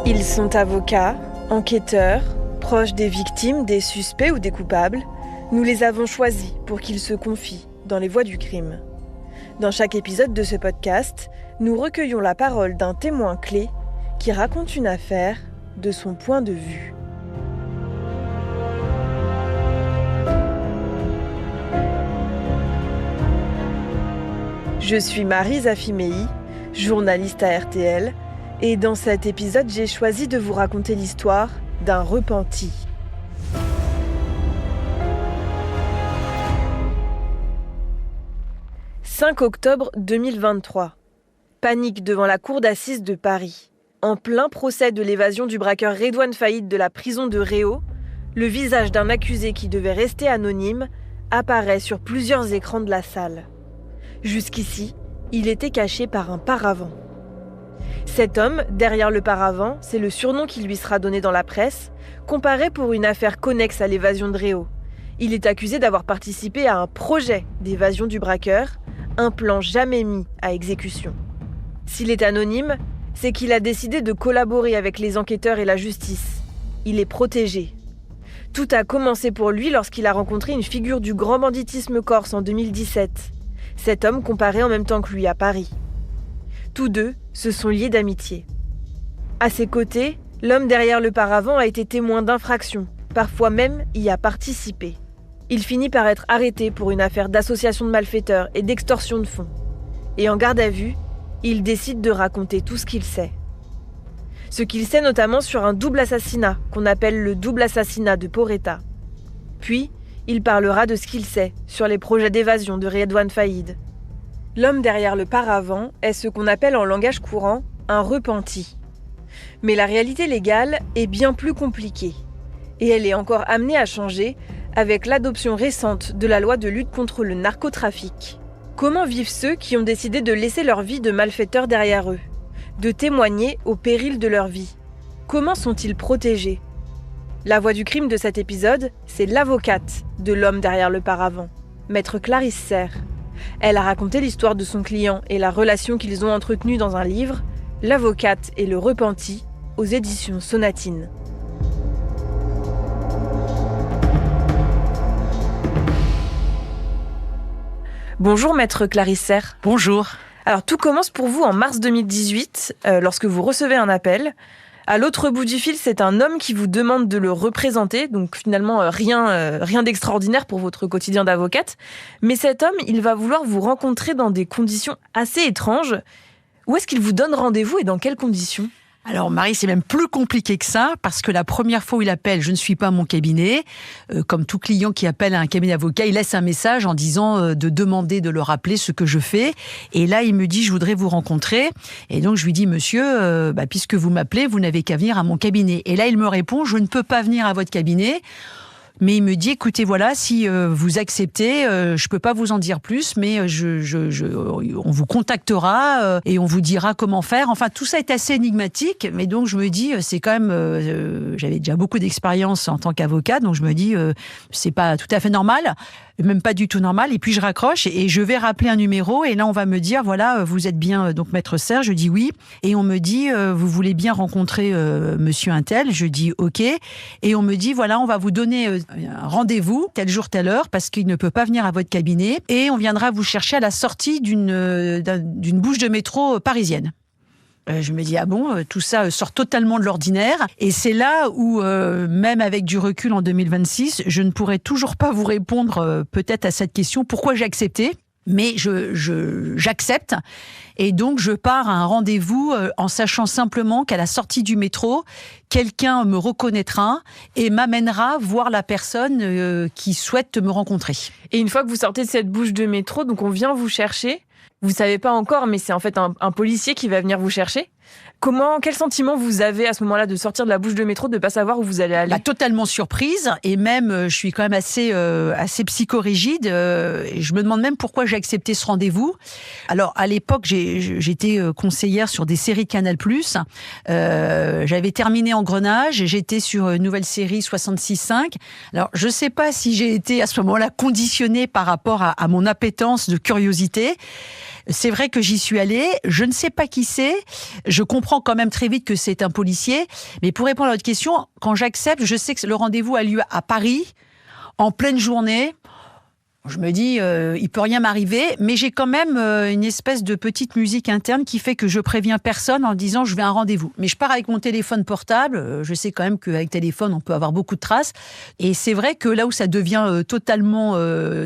Ils sont avocats, enquêteurs, proches des victimes, des suspects ou des coupables. Nous les avons choisis pour qu'ils se confient dans les voies du crime. Dans chaque épisode de ce podcast, nous recueillons la parole d'un témoin clé qui raconte une affaire de son point de vue. Je suis Marie Zafimei, journaliste à RTL, et dans cet épisode, j'ai choisi de vous raconter l'histoire d'un repenti. « 5 octobre 2023. Panique devant la cour d'assises de Paris. En plein procès de l'évasion du braqueur Redouane Faïd de la prison de Réau, le visage d'un accusé qui devait rester anonyme apparaît sur plusieurs écrans de la salle. Jusqu'ici, il était caché par un paravent. Cet homme, derrière le paravent, c'est le surnom qui lui sera donné dans la presse, comparé pour une affaire connexe à l'évasion de Réau. Il est accusé d'avoir participé à un projet d'évasion du braqueur, un plan jamais mis à exécution. S'il est anonyme, c'est qu'il a décidé de collaborer avec les enquêteurs et la justice. Il est protégé. Tout a commencé pour lui lorsqu'il a rencontré une figure du grand banditisme corse en 2017. Cet homme comparaît en même temps que lui à Paris. Tous deux se sont liés d'amitié. À ses côtés, l'homme derrière le paravent a été témoin d'infractions, parfois même y a participé. Il finit par être arrêté pour une affaire d'association de malfaiteurs et d'extorsion de fonds. Et en garde à vue, il décide de raconter tout ce qu'il sait. Ce qu'il sait notamment sur un double assassinat qu'on appelle le double assassinat de Porretta. Puis, il parlera de ce qu'il sait sur les projets d'évasion de Redouane Faïd. L'homme derrière le paravent est ce qu'on appelle en langage courant un repenti. Mais la réalité légale est bien plus compliquée. Et elle est encore amenée à changer avec l'adoption récente de la loi de lutte contre le narcotrafic. Comment vivent ceux qui ont décidé de laisser leur vie de malfaiteurs derrière eux, de témoigner au péril de leur vie? Comment sont-ils protégés? La voix du crime de cet épisode, c'est l'avocate de l'homme derrière le paravent, maître Clarisse Serre. Elle a raconté l'histoire de son client et la relation qu'ils ont entretenue dans un livre, L'avocate et le repenti, aux éditions Sonatine. Bonjour maître Clarisse Serre. Bonjour. Alors tout commence pour vous en mars 2018, lorsque vous recevez un appel. À l'autre bout du fil, c'est un homme qui vous demande de le représenter, donc finalement rien d'extraordinaire pour votre quotidien d'avocate. Mais cet homme, il va vouloir vous rencontrer dans des conditions assez étranges. Où est-ce qu'il vous donne rendez-vous et dans quelles conditions ? Alors Marie, c'est même plus compliqué que ça, parce que la première fois où il appelle, je ne suis pas à mon cabinet. Comme tout client qui appelle à un cabinet d'avocat, il laisse un message en disant de demander de le rappeler ce que je fais. Et là, il me dit, je voudrais vous rencontrer. Et donc, je lui dis, monsieur, puisque vous m'appelez, vous n'avez qu'à venir à mon cabinet. Et là, il me répond, je ne peux pas venir à votre cabinet. Mais il me dit, écoutez, voilà, si vous acceptez, je peux pas vous en dire plus, mais on vous contactera et on vous dira comment faire. Enfin, tout ça est assez énigmatique, mais donc je me dis, c'est quand même, j'avais déjà beaucoup d'expérience en tant qu'avocat, donc je me dis, c'est pas tout à fait normal, même pas du tout normal. Et puis je raccroche et je vais rappeler un numéro et là on va me dire, voilà, vous êtes bien donc maître Serre. Je dis oui et on me dit, vous voulez bien rencontrer monsieur Untel. Je dis ok et on me dit, voilà, on va vous donner un rendez-vous tel jour telle heure parce qu'il ne peut pas venir à votre cabinet et on viendra vous chercher à la sortie d'une bouche de métro parisienne. Je me dis, ah bon, tout ça sort totalement de l'ordinaire. Et c'est là où, même avec du recul en 2026, je ne pourrais toujours pas vous répondre peut-être à cette question, pourquoi j'ai accepté. Mais j'accepte et donc je pars à un rendez-vous en sachant simplement qu'à la sortie du métro, quelqu'un me reconnaîtra et m'amènera voir la personne qui souhaite me rencontrer. Et une fois que vous sortez de cette bouche de métro, donc on vient vous chercher. Vous savez pas encore, mais c'est en fait un policier qui va venir vous chercher. Quel sentiment vous avez à ce moment-là de sortir de la bouche de métro, de pas savoir où vous allez aller ? Totalement surprise et même je suis quand même assez psychorigide. Je me demande même pourquoi j'ai accepté ce rendez-vous. Alors à l'époque j'étais conseillère sur des séries Canal+. J'avais terminé Engrenage et j'étais sur une nouvelle série 66.5. Alors je sais pas si j'ai été à ce moment-là conditionnée par rapport à mon appétence de curiosité. C'est vrai que j'y suis allée, je ne sais pas qui c'est, je comprends quand même très vite que c'est un policier, mais pour répondre à votre question, quand j'accepte, je sais que le rendez-vous a lieu à Paris, en pleine journée. Je me dis, il peut rien m'arriver, mais j'ai quand même une espèce de petite musique interne qui fait que je préviens personne en disant je vais à un rendez-vous. Mais je pars avec mon téléphone portable. Je sais quand même qu'avec téléphone, on peut avoir beaucoup de traces. Et c'est vrai que là où ça devient totalement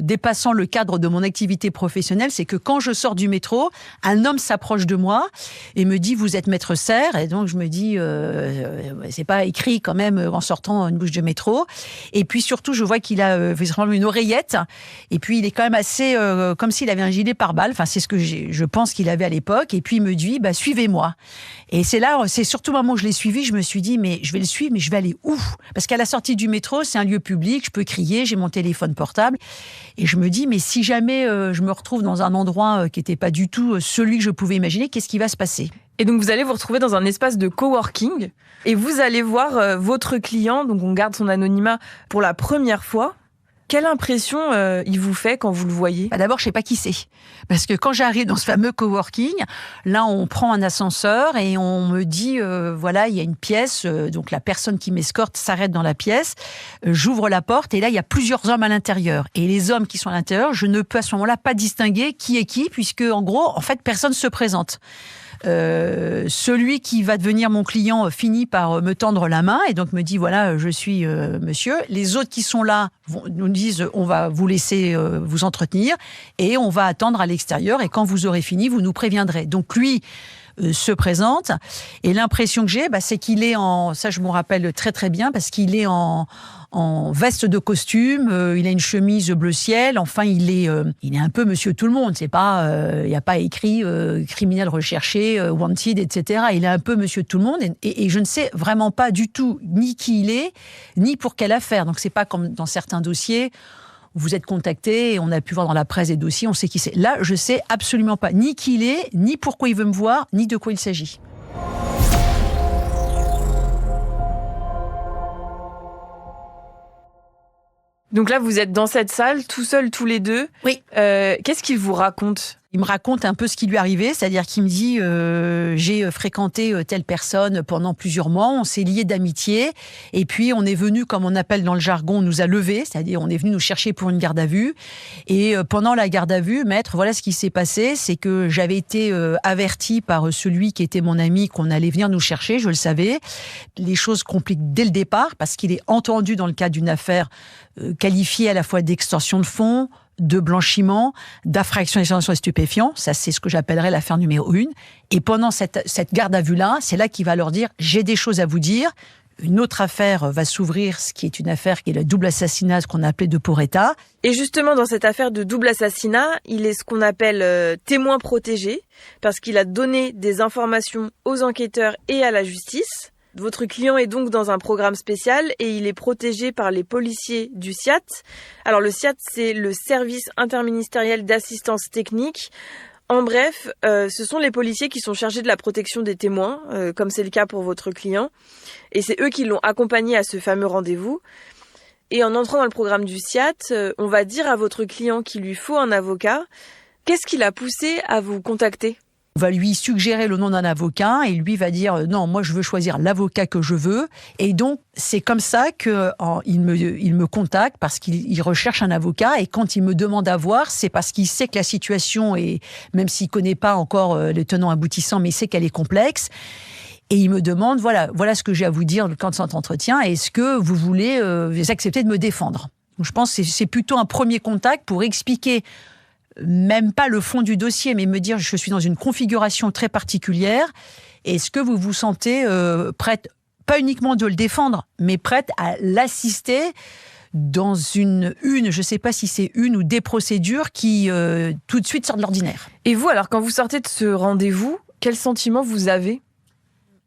dépassant le cadre de mon activité professionnelle, c'est que quand je sors du métro, un homme s'approche de moi et me dit vous êtes maître Serre. Et donc je me dis c'est pas écrit quand même en sortant une bouche de métro. Et puis surtout, je vois qu'il a vraiment une oreillette. Et puis, il est quand même assez comme s'il avait un gilet pare-balles. Enfin, c'est ce que je pense qu'il avait à l'époque. Et puis, il me dit, suivez-moi. Et c'est surtout au moment où je l'ai suivi, je me suis dit, mais je vais le suivre, mais je vais aller où ? Parce qu'à la sortie du métro, c'est un lieu public, je peux crier, j'ai mon téléphone portable. Et je me dis, mais si jamais je me retrouve dans un endroit qui n'était pas du tout celui que je pouvais imaginer, qu'est-ce qui va se passer ? Et donc, vous allez vous retrouver dans un espace de coworking et vous allez voir votre client, donc on garde son anonymat, pour la première fois. Quelle impression il vous fait quand vous le voyez ? D'abord, je sais pas qui c'est. Parce que quand j'arrive dans ce fameux coworking, là, on prend un ascenseur et on me dit, voilà, il y a une pièce. Donc, la personne qui m'escorte s'arrête dans la pièce. J'ouvre la porte et là, il y a plusieurs hommes à l'intérieur. Et les hommes qui sont à l'intérieur, je ne peux à ce moment-là pas distinguer qui est qui, puisque, en gros, en fait, personne se présente. Celui qui va devenir mon client finit par me tendre la main et donc me dit voilà je suis monsieur. Les autres qui sont là nous disent on va vous laisser vous entretenir et on va attendre à l'extérieur et quand vous aurez fini vous nous préviendrez. Donc lui se présente et l'impression que j'ai c'est qu'il est ça je m'en rappelle très très bien parce qu'il est en veste de costume, il a une chemise bleu ciel, enfin il est un peu monsieur tout le monde, c'est pas il y a pas écrit criminel recherché, wanted, etc. Il est un peu monsieur tout le monde et je ne sais vraiment pas du tout ni qui il est, ni pour quelle affaire. Donc c'est pas comme dans certains dossiers où vous êtes contacté et on a pu voir dans la presse des dossiers, on sait qui c'est. Là, je sais absolument pas ni qui il est, ni pourquoi il veut me voir, ni de quoi il s'agit. Donc là, vous êtes dans cette salle, tout seuls, tous les deux. Oui. Qu'est-ce qu'il vous raconte ? Il me raconte un peu ce qui lui est arrivé, c'est-à-dire qu'il me dit j'ai fréquenté telle personne pendant plusieurs mois, on s'est liés d'amitié, et puis on est venu, comme on appelle dans le jargon, on nous a levés, c'est-à-dire on est venu nous chercher pour une garde à vue, et pendant la garde à vue, maître, voilà ce qui s'est passé, c'est que j'avais été averti par celui qui était mon ami qu'on allait venir nous chercher, je le savais. Les choses compliquent dès le départ, parce qu'il est entendu dans le cadre d'une affaire qualifiée à la fois d'extorsion de fonds, de blanchiment, d'infraction à des stupéfiants. Ça, c'est ce que j'appellerais l'affaire numéro 1. Et pendant cette garde à vue-là, c'est là qu'il va leur dire « j'ai des choses à vous dire ». Une autre affaire va s'ouvrir, ce qui est une affaire qui est le double assassinat, ce qu'on a appelé de Porretta. Et justement, dans cette affaire de double assassinat, il est ce qu'on appelle témoin protégé, parce qu'il a donné des informations aux enquêteurs et à la justice. Votre client est donc dans un programme spécial et il est protégé par les policiers du SIAT. Alors le SIAT, c'est le service interministériel d'assistance technique. En bref, ce sont les policiers qui sont chargés de la protection des témoins, comme c'est le cas pour votre client. Et c'est eux qui l'ont accompagné à ce fameux rendez-vous. Et en entrant dans le programme du SIAT, on va dire à votre client qu'il lui faut un avocat. Qu'est-ce qui l'a poussé à vous contacter ? On va lui suggérer le nom d'un avocat et lui va dire non, moi je veux choisir l'avocat que je veux. Et donc c'est comme ça que il me contacte parce qu'il recherche un avocat et quand il me demande à voir, c'est parce qu'il sait que la situation est, même s'il connaît pas encore les tenants aboutissants, mais il sait qu'elle est complexe. Et il me demande voilà ce que j'ai à vous dire quand cet entretien. Est-ce que vous voulez accepter de me défendre ? Donc, je pense que c'est plutôt un premier contact pour expliquer. Même pas le fond du dossier, mais me dire je suis dans une configuration très particulière. Est-ce que vous vous sentez prête, pas uniquement de le défendre, mais prête à l'assister dans une je sais pas si c'est une ou des procédures qui tout de suite sortent de l'ordinaire. Et vous, alors quand vous sortez de ce rendez-vous, quel sentiment vous avez ?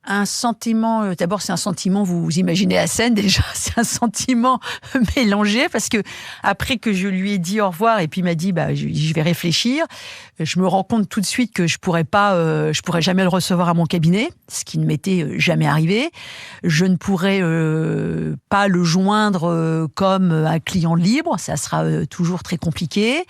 Un sentiment, d'abord c'est un sentiment, vous imaginez la scène déjà, c'est un sentiment mélangé parce que après que je lui ai dit au revoir et puis il m'a dit je vais réfléchir, je me rends compte tout de suite que je pourrais jamais le recevoir à mon cabinet, ce qui ne m'était jamais arrivé. Je ne pourrais pas le joindre comme un client libre, ça sera toujours très compliqué.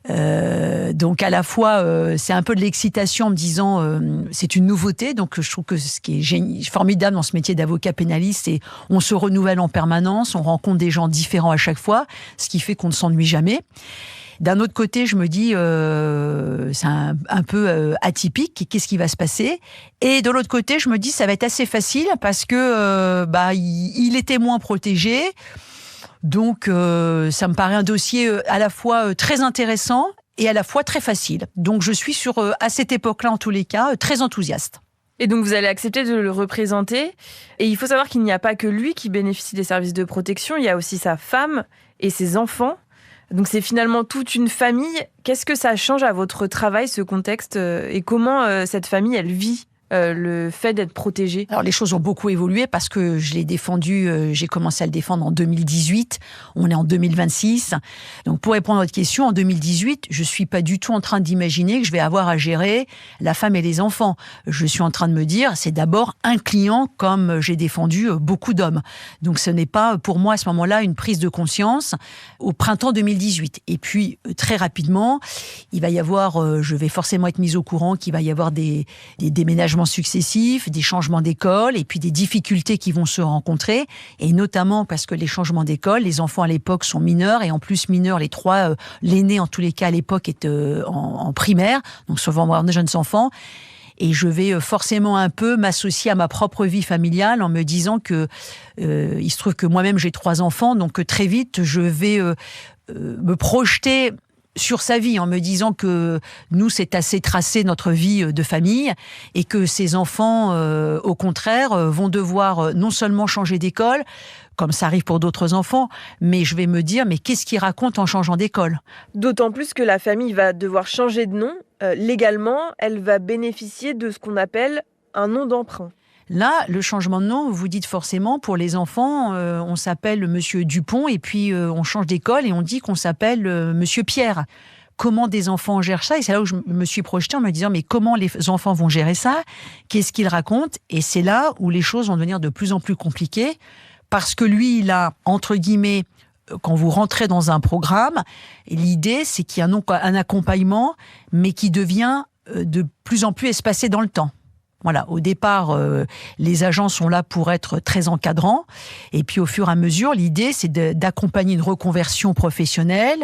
Donc à la fois, c'est un peu de l'excitation en me disant c'est une nouveauté. Donc je trouve que ce qui est formidable dans ce métier d'avocat pénaliste, c'est on se renouvelle en permanence, on rencontre des gens différents à chaque fois, ce qui fait qu'on ne s'ennuie jamais. D'un autre côté, je me dis, c'est un peu atypique, qu'est-ce qui va se passer ? Et de l'autre côté, je me dis, ça va être assez facile parce que il est témoin protégé. Donc, ça me paraît un dossier à la fois très intéressant et à la fois très facile. Donc, je suis à cette époque-là, en tous les cas, très enthousiaste. Et donc, vous allez accepter de le représenter. Et il faut savoir qu'il n'y a pas que lui qui bénéficie des services de protection, il y a aussi sa femme et ses enfants. Donc c'est finalement toute une famille. Qu'est-ce que ça change à votre travail, ce contexte, et comment cette famille, elle vit le fait d'être protégée ? Alors les choses ont beaucoup évolué parce que je l'ai défendu, j'ai commencé à le défendre en 2018, on est en 2026. Donc pour répondre à votre question, en 2018, je suis pas du tout en train d'imaginer que je vais avoir à gérer la femme et les enfants. Je suis en train de me dire, c'est d'abord un client comme j'ai défendu beaucoup d'hommes. Donc ce n'est pas pour moi à ce moment-là une prise de conscience au printemps 2018. Et puis très rapidement, il va y avoir, je vais forcément être mise au courant qu'il va y avoir des déménagements successifs, des changements d'école et puis des difficultés qui vont se rencontrer, et notamment parce que les changements d'école, les enfants à l'époque sont mineurs, et en plus mineurs, les trois, l'aîné en tous les cas à l'époque est en primaire, donc souvent avoir des jeunes enfants, et je vais forcément un peu m'associer à ma propre vie familiale en me disant que il se trouve que moi-même j'ai 3 enfants, donc très vite je vais me projeter sur sa vie en me disant que nous, c'est assez tracé notre vie de famille et que ces enfants, au contraire, vont devoir non seulement changer d'école, comme ça arrive pour d'autres enfants, mais je vais me dire, mais qu'est-ce qu'ils racontent en changeant d'école ? D'autant plus que la famille va devoir changer de nom. Légalement, elle va bénéficier de ce qu'on appelle un nom d'emprunt. Là, le changement de nom, vous dites forcément, pour les enfants, on s'appelle Monsieur Dupont et puis on change d'école et on dit qu'on s'appelle Monsieur Pierre. Comment des enfants gèrent ça ? Et c'est là où je me suis projetée en me disant, mais comment les enfants vont gérer ça ? Qu'est-ce qu'ils racontent ? Et c'est là où les choses vont devenir de plus en plus compliquées parce que lui, il a, entre guillemets, quand vous rentrez dans un programme, l'idée, c'est qu'il y a un accompagnement, mais qui devient de plus en plus espacé dans le temps. Voilà, au départ, les agents sont là pour être très encadrants. Et puis, au fur et à mesure, l'idée, c'est d'accompagner une reconversion professionnelle,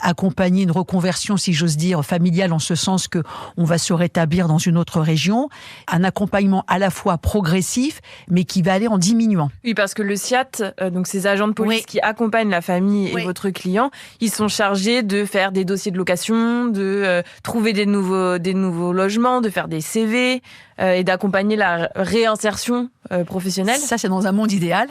accompagner une reconversion, si j'ose dire, familiale, en ce sens que on va se rétablir dans une autre région. Un accompagnement à la fois progressif, mais qui va aller en diminuant. Oui, parce que le SIAT, donc ces agents de police qui accompagnent la famille et votre client, ils sont chargés de faire des dossiers de location, de trouver des nouveaux logements, de faire des CV, et d'accompagner la réinsertion professionnelle. Ça, c'est dans un monde idéal.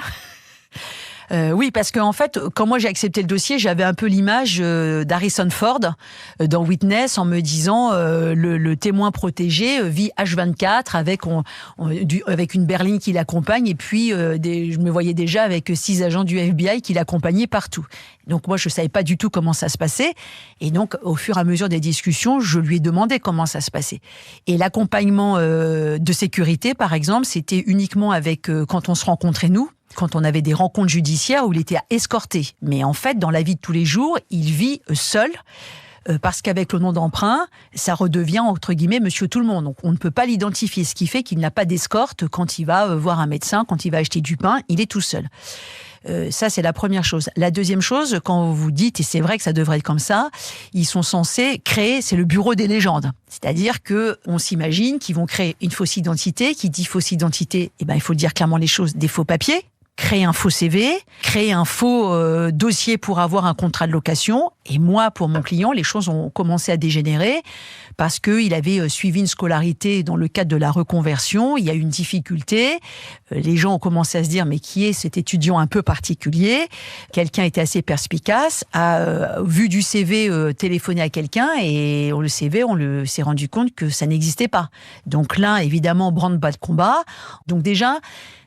Oui, parce qu'en fait, quand moi j'ai accepté le dossier, j'avais un peu l'image d'Harrison Ford dans Witness en me disant le témoin protégé vit H24 avec une berline qui l'accompagne et puis je me voyais déjà avec 6 agents du FBI qui l'accompagnaient partout. Donc moi je savais pas du tout comment ça se passait et donc au fur et à mesure des discussions, je lui ai demandé comment ça se passait. Et l'accompagnement de sécurité, par exemple, c'était uniquement avec quand on se rencontrait nous. Quand on avait des rencontres judiciaires où il était escorté. Mais en fait, dans la vie de tous les jours, il vit seul parce qu'avec le nom d'emprunt, ça redevient, entre guillemets, monsieur tout le monde. Donc on ne peut pas l'identifier, ce qui fait qu'il n'a pas d'escorte quand il va voir un médecin, quand il va acheter du pain, il est tout seul. Ça, c'est la première chose. La deuxième chose, quand vous dites, et c'est vrai que ça devrait être comme ça, ils sont censés créer, c'est le bureau des légendes. C'est-à-dire que on s'imagine qu'ils vont créer une fausse identité. Qui dit fausse identité, eh ben, il faut dire clairement les choses, des faux papiers. Créer un faux CV, créer un faux dossier pour avoir un contrat de location. Et moi, pour mon client, les choses ont commencé à dégénérer parce qu'il avait suivi une scolarité dans le cadre de la reconversion. Il y a eu une difficulté. Les gens ont commencé à se dire, mais qui est cet étudiant un peu particulier ? Quelqu'un était assez perspicace, a vu du CV téléphoner à quelqu'un et le CV, on s'est rendu compte que ça n'existait pas. Donc là, évidemment, branle-bas de combat. Donc déjà,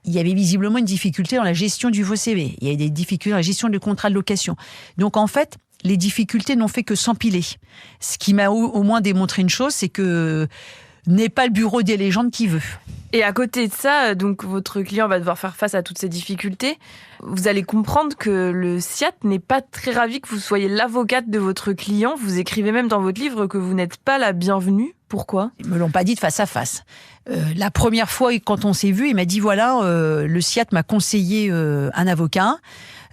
il y avait visiblement une difficulté dans la gestion du faux CV. Il y avait des difficultés dans la gestion du contrat de location. Donc en fait, les difficultés n'ont fait que s'empiler. Ce qui m'a au moins démontré une chose, c'est que n'est pas le bureau des légendes qui veut. Et à côté de ça, donc votre client va devoir faire face à toutes ces difficultés. Vous allez comprendre que le SIAT n'est pas très ravi que vous soyez l'avocate de votre client. Vous écrivez même dans votre livre que vous n'êtes pas la bienvenue. Pourquoi ? Ils me l'ont pas dit de face à face. La première fois, quand on s'est vu, il m'a dit voilà, le SIAT m'a conseillé un avocat,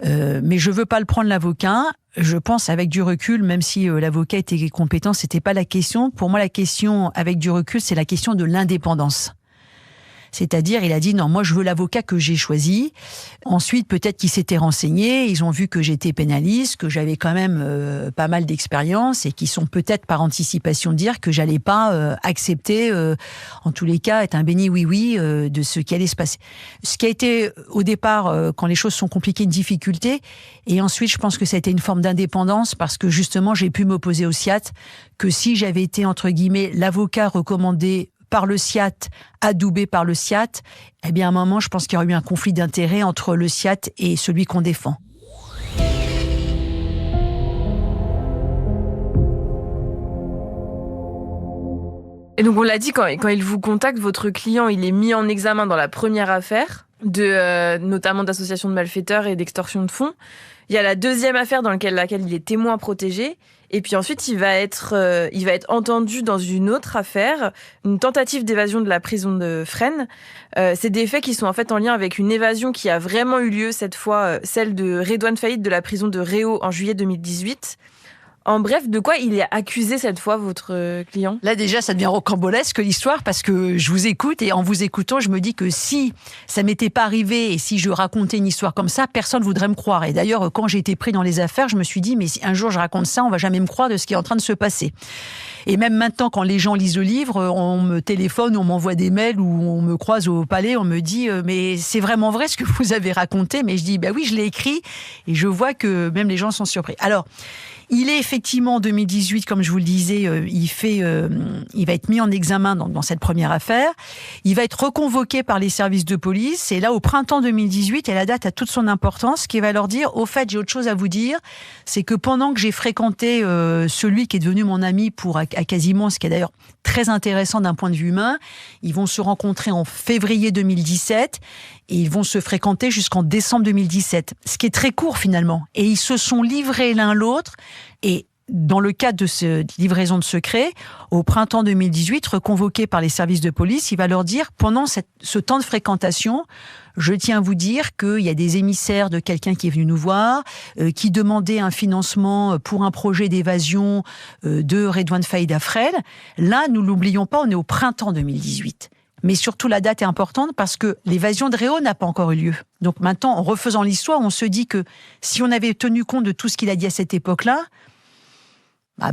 mais je veux pas le prendre l'avocat. Je pense avec du recul, même si l'avocat était compétent, c'était pas la question. Pour moi, la question avec du recul, c'est la question de l'indépendance. C'est-à-dire, il a dit non, moi je veux l'avocat que j'ai choisi. Ensuite, peut-être qu'il s'était renseigné, ils ont vu que j'étais pénaliste, que j'avais quand même pas mal d'expérience et qu'ils sont peut-être par anticipation dire que j'allais pas accepter, en tous les cas, être un béni oui-oui de ce qui allait se passer. Ce qui a été au départ, quand les choses sont compliquées, une difficulté. Et ensuite, je pense que ça a été une forme d'indépendance parce que justement, j'ai pu m'opposer au SIAT, que si j'avais été, entre guillemets, l'avocat recommandé par le SIAT, adoubé par le SIAT, eh bien à un moment, je pense qu'il y aurait eu un conflit d'intérêts entre le SIAT et celui qu'on défend. Et donc on l'a dit, quand il vous contacte, votre client, il est mis en examen dans la première affaire, notamment d'association de malfaiteurs et d'extorsion de fonds. Il y a la deuxième affaire dans laquelle il est témoin protégé. Et puis ensuite, il va être entendu dans une autre affaire, une tentative d'évasion de la prison de Fresnes. C'est des faits qui sont en fait en lien avec une évasion qui a vraiment eu lieu cette fois, celle de Redouane Faïd de la prison de Réau en juillet 2018. En bref, de quoi il est accusé cette fois, votre client ? Là, déjà, ça devient rocambolesque l'histoire parce que je vous écoute et en vous écoutant, je me dis que si ça m'était pas arrivé et si je racontais une histoire comme ça, personne voudrait me croire. Et d'ailleurs, quand j'ai été pris dans les affaires, je me suis dit, mais si un jour je raconte ça, on va jamais me croire de ce qui est en train de se passer. Et même maintenant, quand les gens lisent le livre, on me téléphone, on m'envoie des mails ou on me croise au palais, on me dit mais c'est vraiment vrai ce que vous avez raconté ? Mais je dis bah oui, je l'ai écrit et je vois que même les gens sont surpris. Alors, il est effectivement en 2018, comme je vous le disais, il va être mis en examen dans cette première affaire. Il va être reconvoqué par les services de police. Et là, au printemps 2018, et la date a toute son importance, qui va leur dire, au fait, j'ai autre chose à vous dire, c'est que pendant que j'ai fréquenté celui qui est devenu mon ami à quasiment, ce qui est d'ailleurs très intéressant d'un point de vue humain, ils vont se rencontrer en février 2017 et ils vont se fréquenter jusqu'en décembre 2017, ce qui est très court finalement. Et ils se sont livrés l'un l'autre et dans le cadre de cette livraison de secret, au printemps 2018, reconvoqué par les services de police, il va leur dire, pendant ce temps de fréquentation, je tiens à vous dire qu'il y a des émissaires de quelqu'un qui est venu nous voir, qui demandait un financement pour un projet d'évasion de Redouane Faïd à Fresnes. Là, nous l'oublions pas, on est au printemps 2018. Mais surtout, la date est importante parce que l'évasion de Réau n'a pas encore eu lieu. Donc maintenant, en refaisant l'histoire, on se dit que si on avait tenu compte de tout ce qu'il a dit à cette époque-là,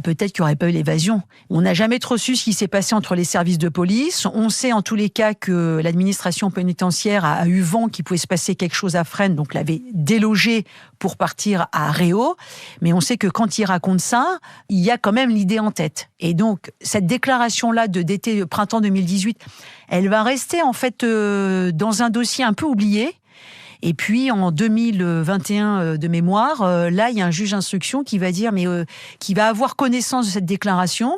peut-être qu'il n'y aurait pas eu l'évasion. On n'a jamais trop su ce qui s'est passé entre les services de police. On sait en tous les cas que l'administration pénitentiaire a eu vent qu'il pouvait se passer quelque chose à Fresnes, donc l'avait délogé pour partir à Réau. Mais on sait que quand il raconte ça, il y a quand même l'idée en tête. Et donc, cette déclaration-là d'été, printemps 2018, elle va rester en fait dans un dossier un peu oublié. Et puis en 2021 de mémoire, là il y a un juge d'instruction qui va dire qui va avoir connaissance de cette déclaration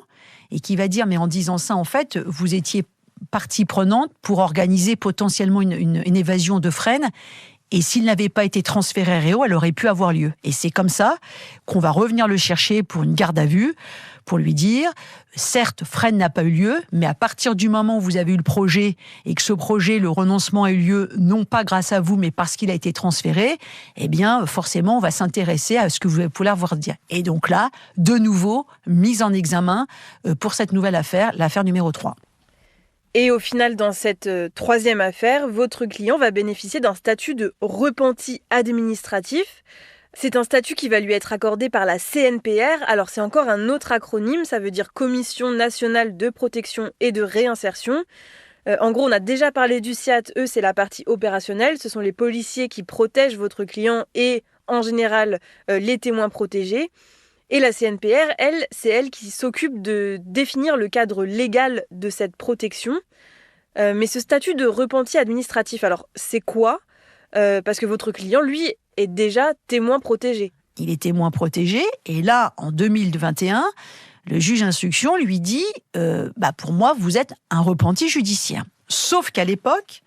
et qui va dire mais en disant ça en fait vous étiez partie prenante pour organiser potentiellement une évasion de Fresnes. Et s'il n'avait pas été transféré à Réau, elle aurait pu avoir lieu. Et c'est comme ça qu'on va revenir le chercher pour une garde à vue, pour lui dire, certes, Fresnes n'a pas eu lieu, mais à partir du moment où vous avez eu le projet, et que ce projet, le renoncement a eu lieu, non pas grâce à vous, mais parce qu'il a été transféré, eh bien, forcément, on va s'intéresser à ce que vous allez pouvoir voir dire. Et donc là, de nouveau, mise en examen pour cette nouvelle affaire, l'affaire numéro 3. Et au final, dans cette troisième affaire, votre client va bénéficier d'un statut de repenti administratif. C'est un statut qui va lui être accordé par la CNPR. Alors c'est encore un autre acronyme, ça veut dire Commission nationale de protection et de réinsertion. En gros, on a déjà parlé du SIAT, eux c'est la partie opérationnelle, ce sont les policiers qui protègent votre client et en général les témoins protégés. Et la CNPR, c'est elle qui s'occupe de définir le cadre légal de cette protection. Mais ce statut de repenti administratif, alors c'est quoi ? Parce que votre client, lui, est déjà témoin protégé. Il est témoin protégé, et là, en 2021, le juge d'instruction lui dit pour moi, vous êtes un repenti judiciaire. Sauf qu'à l'époque,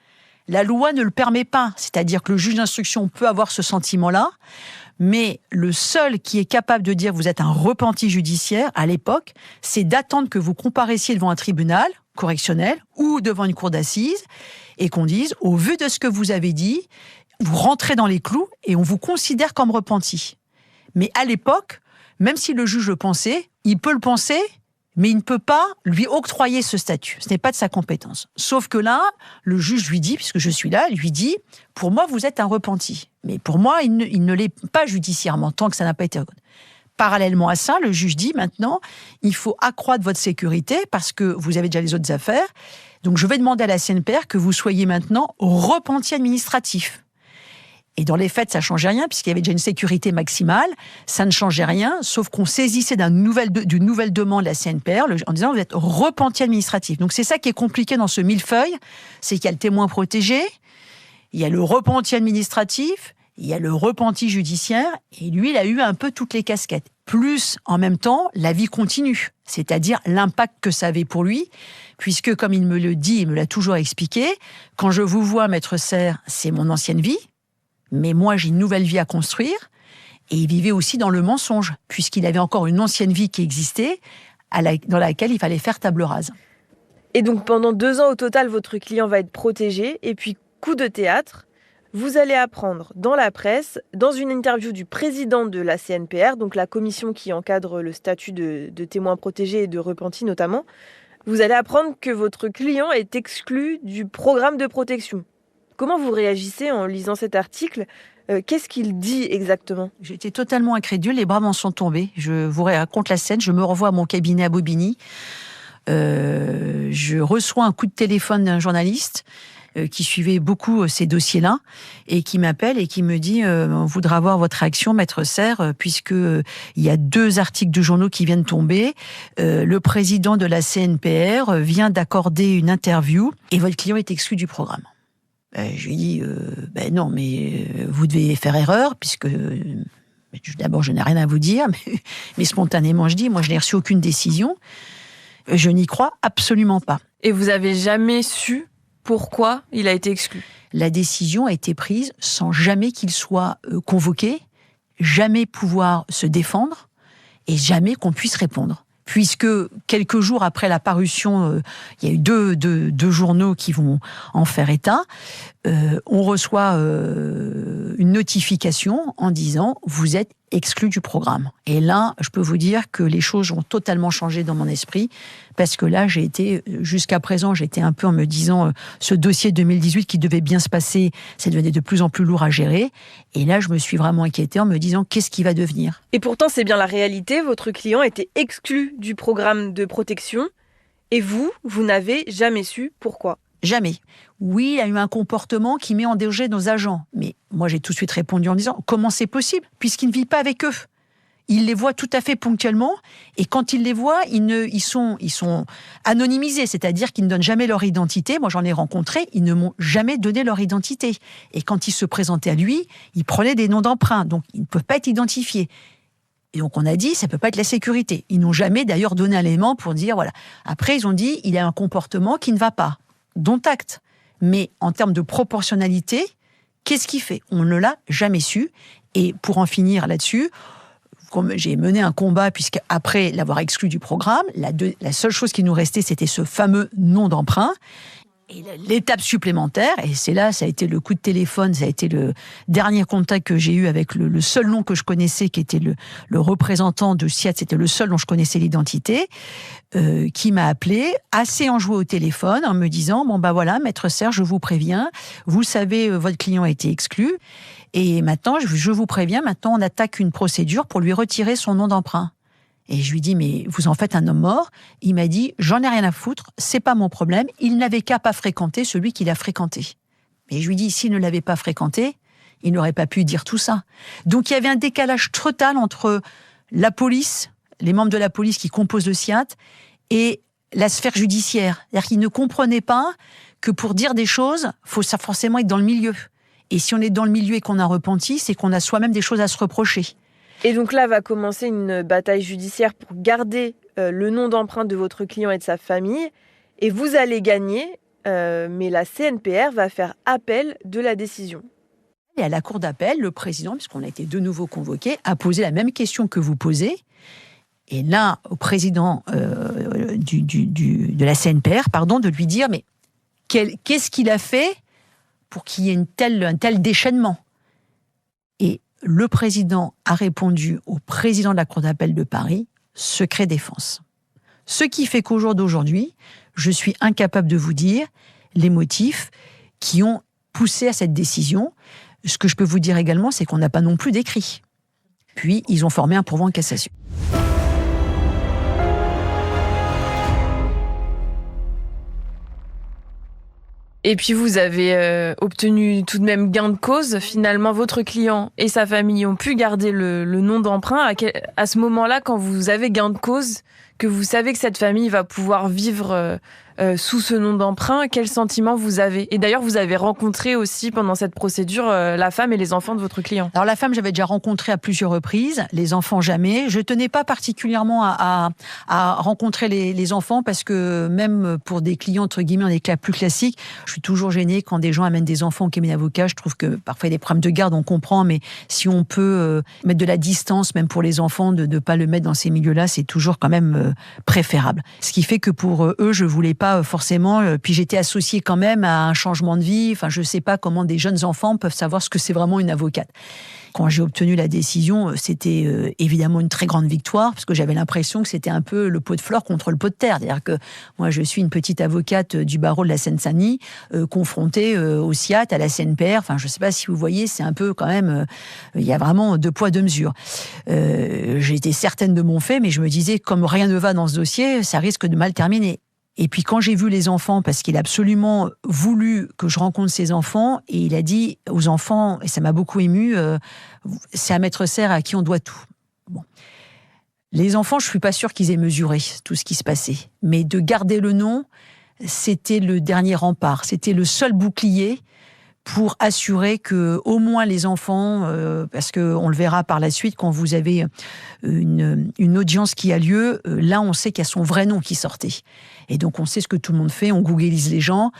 la loi ne le permet pas. C'est-à-dire que le juge d'instruction peut avoir ce sentiment-là, mais le seul qui est capable de dire que vous êtes un repenti judiciaire, à l'époque, c'est d'attendre que vous comparaissiez devant un tribunal correctionnel ou devant une cour d'assises et qu'on dise, au vu de ce que vous avez dit, vous rentrez dans les clous et on vous considère comme repenti. Mais à l'époque, même si le juge le pensait, il peut le penser, mais il ne peut pas lui octroyer ce statut. Ce n'est pas de sa compétence. Sauf que là, le juge lui dit, puisque je suis là, lui dit, pour moi, vous êtes un repenti. Mais pour moi, il ne l'est pas judiciairement, tant que ça n'a pas été reconnu. Parallèlement à ça, le juge dit, maintenant, il faut accroître votre sécurité parce que vous avez déjà les autres affaires. Donc, je vais demander à la CNPR que vous soyez maintenant repenti administratif. Et dans les faits, ça ne changeait rien, puisqu'il y avait déjà une sécurité maximale. Ça ne changeait rien, sauf qu'on saisissait d'une nouvelle demande de la CNPR en disant vous êtes repenti administratif. Donc c'est ça qui est compliqué dans ce millefeuille, c'est qu'il y a le témoin protégé, il y a le repenti administratif, il y a le repenti judiciaire, et lui, il a eu un peu toutes les casquettes. Plus, en même temps, la vie continue, c'est-à-dire l'impact que ça avait pour lui, puisque, comme il me le dit, il me l'a toujours expliqué, quand je vous vois, Maître Serres, c'est mon ancienne vie, mais moi, j'ai une nouvelle vie à construire. Et il vivait aussi dans le mensonge, puisqu'il avait encore une ancienne vie qui existait, dans laquelle il fallait faire table rase. Et donc, pendant 2 ans au total, votre client va être protégé. Et puis, coup de théâtre, vous allez apprendre dans la presse, dans une interview du président de la CNPR, donc la commission qui encadre le statut de témoin protégé et de repenti notamment, vous allez apprendre que votre client est exclu du programme de protection. Comment vous réagissez en lisant cet article ? Qu'est-ce qu'il dit exactement ? J'étais totalement incrédule, les bras m'en sont tombés. Je vous raconte la scène, je me revois à mon cabinet à Bobigny. Je reçois un coup de téléphone d'un journaliste qui suivait beaucoup ces dossiers-là et qui m'appelle et qui me dit on voudra avoir votre réaction, Maître Serres, puisque il y a 2 articles de journaux qui viennent tomber. Le président de la CNPR vient d'accorder une interview et votre client est exclu du programme. Je lui dis, non, mais vous devez faire erreur, puisque d'abord, je n'ai rien à vous dire, mais spontanément, je dis, moi, je n'ai reçu aucune décision. Je n'y crois absolument pas. Et vous avez jamais su pourquoi il a été exclu ? La décision a été prise sans jamais qu'il soit convoqué, jamais pouvoir se défendre, et jamais qu'on puisse répondre. Puisque quelques jours après la parution, il y a eu deux journaux qui vont en faire état, on reçoit une notification en disant « vous êtes exclu du programme ». Et là, je peux vous dire que les choses ont totalement changé dans mon esprit, parce que là, jusqu'à présent, j'étais un peu en me disant ce dossier 2018 qui devait bien se passer, ça devenait de plus en plus lourd à gérer. Et là, je me suis vraiment inquiétée en me disant qu'est-ce qui va devenir ? Et pourtant, c'est bien la réalité, votre client était exclu du programme de protection, et vous n'avez jamais su pourquoi ? Jamais. Oui, il a eu un comportement qui met en danger nos agents. Mais moi, j'ai tout de suite répondu en disant comment c'est possible, puisqu'il ne vit pas avec eux. Il les voit tout à fait ponctuellement, et quand il les voit, ils sont anonymisés, c'est-à-dire qu'ils ne donnent jamais leur identité. Moi, j'en ai rencontré, ils ne m'ont jamais donné leur identité. Et quand ils se présentaient à lui, ils prenaient des noms d'emprunt, donc ils ne peuvent pas être identifiés. Et donc on a dit, ça ne peut pas être la sécurité. Ils n'ont jamais d'ailleurs donné un élément pour dire, voilà. Après, ils ont dit, il a un comportement qui ne va pas, dont acte. Mais en termes de proportionnalité, qu'est-ce qu'il fait ? On ne l'a jamais su. Et pour en finir là-dessus, comme j'ai mené un combat, puisqu'après l'avoir exclu du programme, la seule chose qui nous restait, c'était ce fameux nom d'emprunt. Et l'étape supplémentaire, et c'est là, ça a été le coup de téléphone, ça a été le dernier contact que j'ai eu avec le seul nom que je connaissais, qui était le représentant de SIAD, c'était le seul dont je connaissais l'identité, qui m'a appelé, assez enjoué au téléphone, en me disant, bon bah voilà, Maître Serres, je vous préviens, vous savez, votre client a été exclu, et maintenant, je vous préviens, maintenant on attaque une procédure pour lui retirer son nom d'emprunt. Et je lui dis, mais vous en faites un homme mort ? Il m'a dit, j'en ai rien à foutre, c'est pas mon problème, il n'avait qu'à pas fréquenter celui qu'il a fréquenté. Et je lui dis, s'il ne l'avait pas fréquenté, il n'aurait pas pu dire tout ça. Donc il y avait un décalage total entre la police, les membres de la police qui composent le SIAT, et la sphère judiciaire. C'est-à-dire qu'ils ne comprenaient pas que pour dire des choses, il faut ça forcément être dans le milieu. Et si on est dans le milieu et qu'on a repenti, c'est qu'on a soi-même des choses à se reprocher. Et donc là va commencer une bataille judiciaire pour garder le nom d'emprunt de votre client et de sa famille. Et vous allez gagner. mais la CNPR va faire appel de la décision. Et à la cour d'appel, le président, puisqu'on a été de nouveau convoqué, a posé la même question que vous posez. Et là, au président de la CNPR, de lui dire, mais qu'est-ce qu'il a fait pour qu'il y ait un tel déchaînement ? Et le président a répondu au président de la cour d'appel de Paris, secret défense. Ce qui fait qu'au jour d'aujourd'hui, je suis incapable de vous dire les motifs qui ont poussé à cette décision. Ce que je peux vous dire également, c'est qu'on n'a pas non plus d'écrit. Puis, ils ont formé un pourvoi en cassation. Et puis vous avez obtenu tout de même gain de cause. Finalement, votre client et sa famille ont pu garder le nom d'emprunt. À ce moment-là, quand vous avez gain de cause, que vous savez que cette famille va pouvoir vivre sous ce nom d'emprunt, quel sentiment vous avez ? Et d'ailleurs, vous avez rencontré aussi pendant cette procédure la femme et les enfants de votre client. Alors la femme, j'avais déjà rencontré à plusieurs reprises, les enfants jamais. Je tenais pas particulièrement à rencontrer les enfants parce que même pour des clients, entre guillemets, des cas plus classiques, je suis toujours gênée quand des gens amènent des enfants au cabinet d'avocat. Je trouve que parfois il y a des problèmes de garde, on comprend, mais si on peut mettre de la distance, même pour les enfants, de ne pas le mettre dans ces milieux-là, c'est toujours quand même préférable. Ce qui fait que pour eux, je voulais pas forcément, puis j'étais associée quand même à un changement de vie, enfin je sais pas comment des jeunes enfants peuvent savoir ce que c'est vraiment une avocate. Quand j'ai obtenu la décision, c'était évidemment une très grande victoire, parce que j'avais l'impression que c'était un peu le pot de fleurs contre le pot de terre. C'est-à-dire que moi, je suis une petite avocate du barreau de la Seine-Saint-Denis, confrontée au SIAT, à la CNPR. Enfin, je ne sais pas si vous voyez, c'est un peu quand même... Il y a vraiment deux poids, deux mesures. J'étais certaine de mon fait, mais je me disais, comme rien ne va dans ce dossier, ça risque de mal terminer. Et puis quand j'ai vu les enfants, parce qu'il a absolument voulu que je rencontre ses enfants, et il a dit aux enfants, et ça m'a beaucoup ému, c'est à Maître Serre à qui on doit tout. Bon. Les enfants, je suis pas sûre qu'ils aient mesuré tout ce qui se passait. Mais de garder le nom, c'était le dernier rempart, c'était le seul bouclier pour assurer que au moins les enfants, parce qu'on le verra par la suite quand vous avez une audience qui a lieu, là on sait qu'il y a son vrai nom qui sortait. Et donc on sait ce que tout le monde fait, on googlise les gens.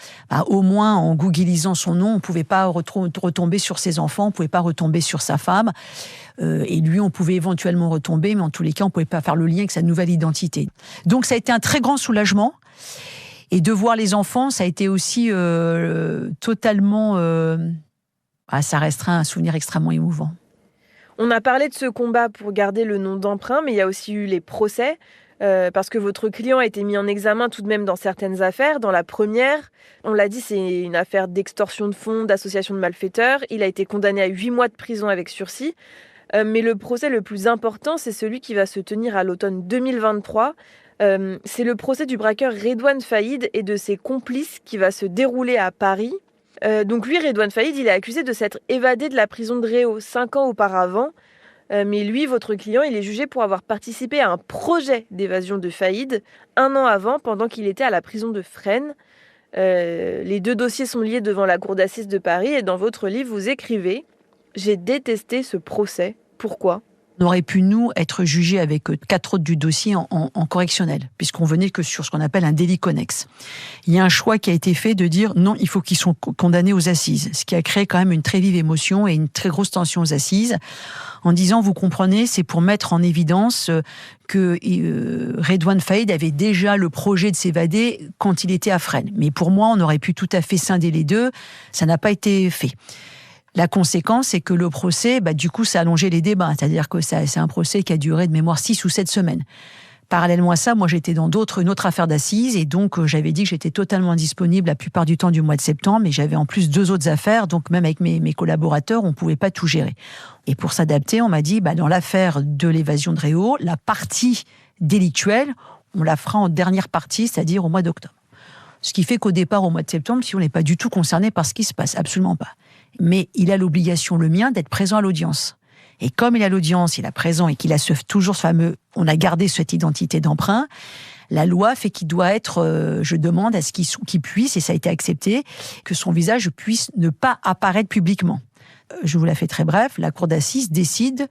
Au moins en googlisant son nom, on pouvait pas retomber sur ses enfants, on pouvait pas retomber sur sa femme. Et lui, on pouvait éventuellement retomber, mais en tous les cas, on pouvait pas faire le lien avec sa nouvelle identité. Donc ça a été un très grand soulagement. Et de voir les enfants, ça a été aussi totalement... ça restera un souvenir extrêmement émouvant. On a parlé de ce combat pour garder le nom d'emprunt, mais il y a aussi eu les procès, parce que votre client a été mis en examen tout de même dans certaines affaires. Dans la première, on l'a dit, c'est une affaire d'extorsion de fonds, d'association de malfaiteurs. Il a été condamné à 8 mois de prison avec sursis. Mais le procès le plus important, c'est celui qui va se tenir à l'automne 2023. C'est le procès du braqueur Redouane Faïd et de ses complices qui va se dérouler à Paris. Donc lui, Redouane Faïd, il est accusé de s'être évadé de la prison de Réau 5 ans auparavant. Mais lui, votre client, il est jugé pour avoir participé à un projet d'évasion de Faïd 1 an avant, pendant qu'il était à la prison de Fresnes. Les deux dossiers sont liés devant la cour d'assises de Paris et dans votre livre, vous écrivez « J'ai détesté ce procès. Pourquoi ?» On aurait pu, nous, être jugés avec 4 autres du dossier en correctionnel, puisqu'on venait que sur ce qu'on appelle un délit connexe. Il y a un choix qui a été fait de dire non, il faut qu'ils soient condamnés aux assises, ce qui a créé quand même une très vive émotion et une très grosse tension aux assises, en disant, vous comprenez, c'est pour mettre en évidence que Redouane Faïd avait déjà le projet de s'évader quand il était à Fresnes. Mais pour moi, on aurait pu tout à fait scinder les deux, ça n'a pas été fait. La conséquence, c'est que le procès, du coup, ça a allongé les débats. C'est-à-dire que c'est un procès qui a duré de mémoire 6 ou 7 semaines. Parallèlement à ça, moi, j'étais dans une autre affaire d'assises et donc j'avais dit que j'étais totalement indisponible la plupart du temps du mois de septembre, mais j'avais en plus 2 autres affaires, donc même avec mes collaborateurs, on ne pouvait pas tout gérer. Et pour s'adapter, on m'a dit, dans l'affaire de l'évasion de Réau, la partie délictuelle, on la fera en dernière partie, c'est-à-dire au mois d'octobre. Ce qui fait qu'au départ, au mois de septembre, si on n'est pas du tout concerné par ce qui se passe, absolument pas. Mais il a l'obligation, le mien, d'être présent à l'audience. Et comme il a l'audience, il est présent et qu'il a toujours ce fameux, on a gardé cette identité d'emprunt, la loi fait qu'il doit être, je demande à ce qu'il puisse, et ça a été accepté, que son visage puisse ne pas apparaître publiquement. Je vous la fais très bref, la cour d'assises décide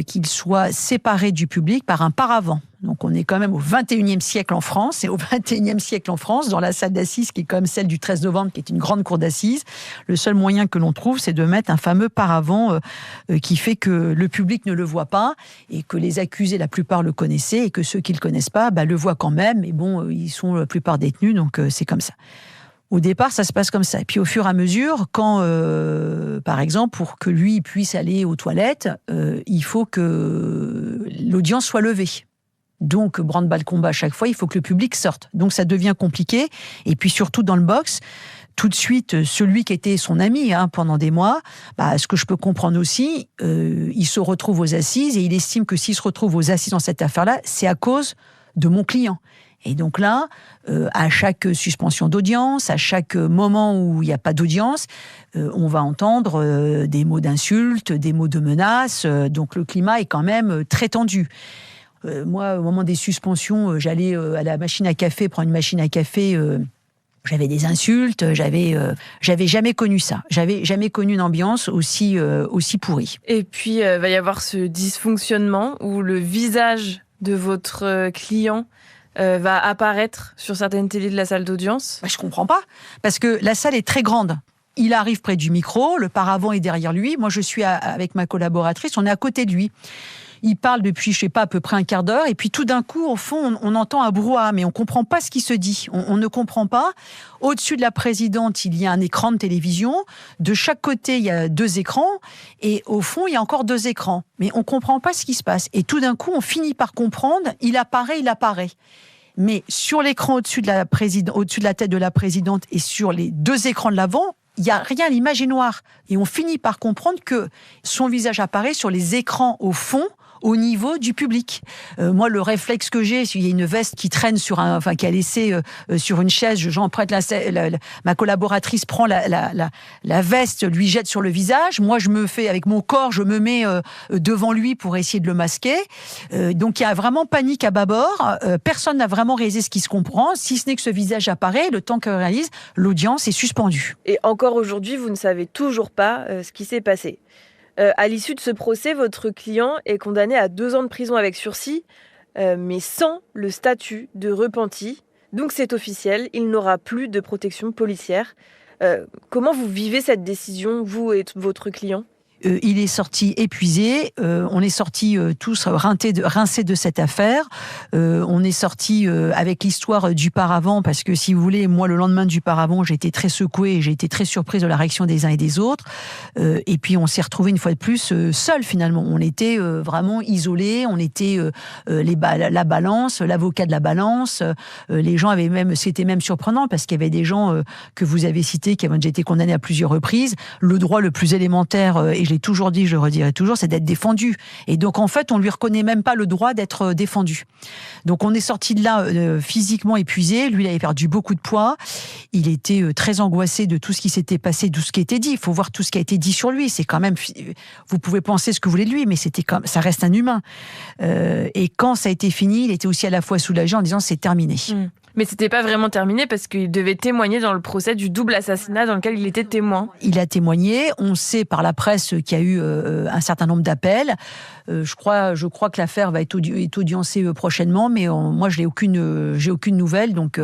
qu'il soit séparé du public par un paravent. Donc on est quand même au 21e siècle en France, et au 21e siècle en France, dans la salle d'assises qui est comme celle du 13 novembre, qui est une grande cour d'assises, le seul moyen que l'on trouve, c'est de mettre un fameux paravent qui fait que le public ne le voit pas, et que les accusés, la plupart le connaissaient, et que ceux qui ne le connaissent pas, le voient quand même, mais bon, ils sont la plupart détenus, donc c'est comme ça. Au départ, ça se passe comme ça. Et puis au fur et à mesure, quand, par exemple, pour que lui puisse aller aux toilettes, il faut que l'audience soit levée. Donc, branle-bas de combat à chaque fois, il faut que le public sorte. Donc, ça devient compliqué. Et puis, surtout dans le box, tout de suite, celui qui était son ami pendant des mois, ce que je peux comprendre aussi, il se retrouve aux assises et il estime que s'il se retrouve aux assises dans cette affaire-là, c'est à cause de mon client. Et donc là, à chaque suspension d'audience, à chaque moment où il n'y a pas d'audience, on va entendre des mots d'insultes, des mots de menaces. Donc, le climat est quand même très tendu. Moi, au moment des suspensions, j'allais à la machine à café, prendre une machine à café. J'avais des insultes. J'avais jamais connu ça. J'avais jamais connu une ambiance aussi pourrie. Et puis, va y avoir ce dysfonctionnement où le visage de votre client va apparaître sur certaines télés de la salle d'audience. Je comprends pas, parce que la salle est très grande. Il arrive près du micro, le paravent est derrière lui. Moi, je suis avec ma collaboratrice, on est à côté de lui. Il parle depuis, je sais pas, à peu près un quart d'heure, et puis tout d'un coup, au fond, on entend un brouhaha, mais on comprend pas ce qui se dit. On ne comprend pas. Au-dessus de la présidente, il y a un écran de télévision. De chaque côté, il y a 2 écrans, et au fond, il y a encore 2 écrans. Mais on comprend pas ce qui se passe. Et tout d'un coup, on finit par comprendre. Il apparaît. Mais sur l'écran au-dessus de la tête de la présidente et sur les 2 écrans de l'avant, il n'y a rien, l'image est noire. Et on finit par comprendre que son visage apparaît sur les écrans au fond, au niveau du public. Moi, le réflexe que j'ai, il y a une veste qui traîne qui a laissé sur une chaise, j'emprunte ma collaboratrice prend la veste, lui jette sur le visage. Moi, je me fais, avec mon corps, je me mets devant lui pour essayer de le masquer. Donc, il y a vraiment panique à bâbord. Personne n'a vraiment réalisé ce qui se comprend, si ce n'est que ce visage apparaît. Le temps que réalise, l'audience est suspendue. Et encore aujourd'hui, vous ne savez toujours pas ce qui s'est passé. À l'issue de ce procès, votre client est condamné à 2 ans de prison avec sursis, mais sans le statut de repenti. Donc c'est officiel, il n'aura plus de protection policière. Comment vous vivez cette décision, vous et votre client ? Il est sorti épuisé, on est sortis tous rincés de cette affaire, on est sortis avec l'histoire du paravent, parce que si vous voulez, moi le lendemain du paravent, j'ai été très secouée, j'ai été très surprise de la réaction des uns et des autres, et puis on s'est retrouvés une fois de plus seuls finalement, on était vraiment isolés, on était la balance, l'avocat de la balance, les gens c'était même surprenant, parce qu'il y avait des gens que vous avez cités, qui avaient déjà été condamnés à plusieurs reprises, le droit le plus élémentaire, et je l'ai toujours dit, je le redirai toujours, c'est d'être défendu. Et donc, en fait, on lui reconnaît même pas le droit d'être défendu. Donc, on est sorti de là physiquement épuisé. Lui, il avait perdu beaucoup de poids. Il était très angoissé de tout ce qui s'était passé, de tout ce qui était dit. Il faut voir tout ce qui a été dit sur lui. C'est quand même, vous pouvez penser ce que vous voulez de lui, mais ça reste un humain. Et quand ça a été fini, il était aussi à la fois soulagé en disant c'est terminé. Mais c'était pas vraiment terminé, parce qu'il devait témoigner dans le procès du double assassinat dans lequel il était témoin. Il a témoigné. On sait par la presse qu'il y a eu un certain nombre d'appels. Je crois que l'affaire va être audiencée prochainement, mais moi j'ai aucune nouvelle, donc.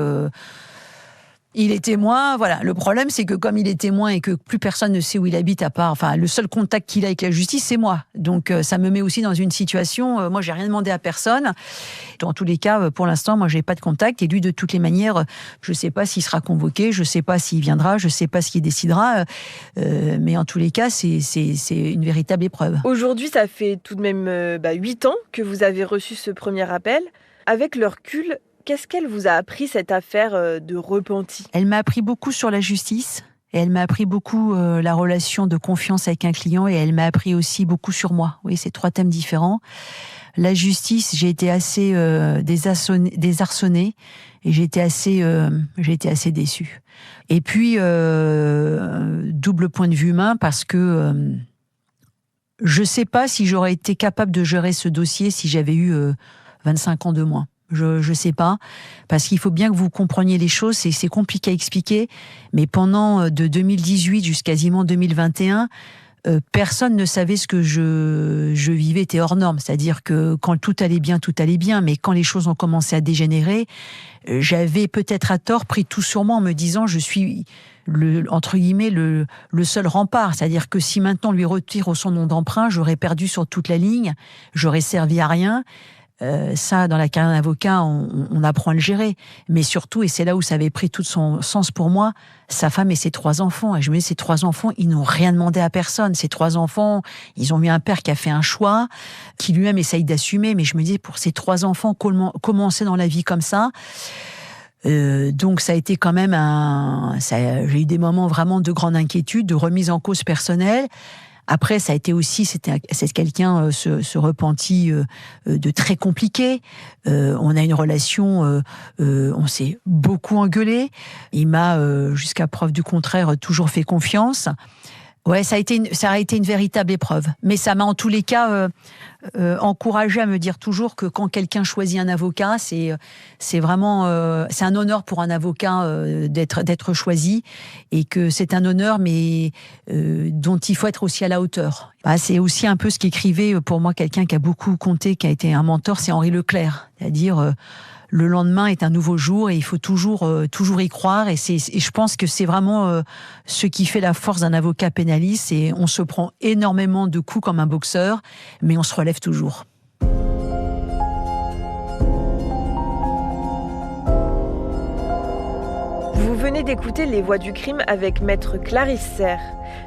Il est témoin, voilà. Le problème, c'est que comme il est témoin et que plus personne ne sait où il habite le seul contact qu'il a avec la justice, c'est moi. Donc, ça me met aussi dans une situation, moi, j'ai rien demandé à personne. Dans tous les cas, pour l'instant, moi, j'ai pas de contact. Et lui, de toutes les manières, je sais pas s'il sera convoqué, je sais pas s'il viendra, je sais pas ce qu'il décidera. Mais en tous les cas, c'est une véritable épreuve. Aujourd'hui, ça fait tout de même 8 ans que vous avez reçu ce premier appel. Avec le recul, qu'est-ce qu'elle vous a appris, cette affaire de repenti ? Elle m'a appris beaucoup sur la justice, et elle m'a appris beaucoup la relation de confiance avec un client, et elle m'a appris aussi beaucoup sur moi. Oui, c'est 3 thèmes différents. La justice, j'ai été assez désarçonnée, et j'ai été assez déçue. Et puis, double point de vue humain, parce que je sais pas si j'aurais été capable de gérer ce dossier si j'avais eu 25 ans de moins. Je sais pas, parce qu'il faut bien que vous compreniez les choses, c'est compliqué à expliquer, mais pendant de 2018 jusqu'à quasiment 2021, personne ne savait ce que je vivais était hors norme. C'est-à-dire que quand tout allait bien, mais quand les choses ont commencé à dégénérer, j'avais peut-être à tort pris tout sur moi en me disant je suis entre guillemets le seul rempart. C'est-à-dire que si maintenant on lui retire son nom d'emprunt, j'aurais perdu sur toute la ligne, j'aurais servi à rien. Ça, dans la carrière d'avocat, on apprend à le gérer. Mais surtout, et c'est là où ça avait pris tout son sens pour moi, sa femme et ses 3 enfants. Et je me dis, ces 3 enfants, ils n'ont rien demandé à personne. Ces 3 enfants, ils ont eu un père qui a fait un choix, qui lui-même essaye d'assumer. Mais je me dis, pour ces 3 enfants, commencer dans la vie comme ça, donc ça a été quand même j'ai eu des moments vraiment de grande inquiétude, de remise en cause personnelle. Après, ça a été aussi, c'est quelqu'un se repentit de très compliqué. On a une relation, on s'est beaucoup engueulé. Il m'a, jusqu'à preuve du contraire, toujours fait confiance. Ouais, ça a été une véritable épreuve. Mais ça m'a en tous les cas encouragé à me dire toujours que quand quelqu'un choisit un avocat, c'est vraiment c'est un honneur pour un avocat d'être choisi, et que c'est un honneur, mais dont il faut être aussi à la hauteur. C'est aussi un peu ce qu'écrivait pour moi quelqu'un qui a beaucoup compté, qui a été un mentor, c'est Henri Leclerc, c'est-à-dire le lendemain est un nouveau jour et il faut toujours y croire. Et je pense que c'est vraiment ce qui fait la force d'un avocat pénaliste. Et on se prend énormément de coups comme un boxeur, mais on se relève toujours. Vous venez d'écouter Les Voix du crime avec Maître Clarisse Serre.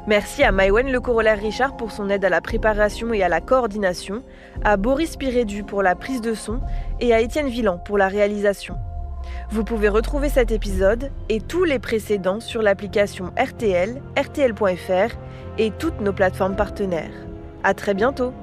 Merci à Maïwenn Le Corollaire Richard pour son aide à la préparation et à la coordination, à Boris Pirédu pour la prise de son et à Étienne Villan pour la réalisation. Vous pouvez retrouver cet épisode et tous les précédents sur l'application RTL, RTL.fr et toutes nos plateformes partenaires. À très bientôt.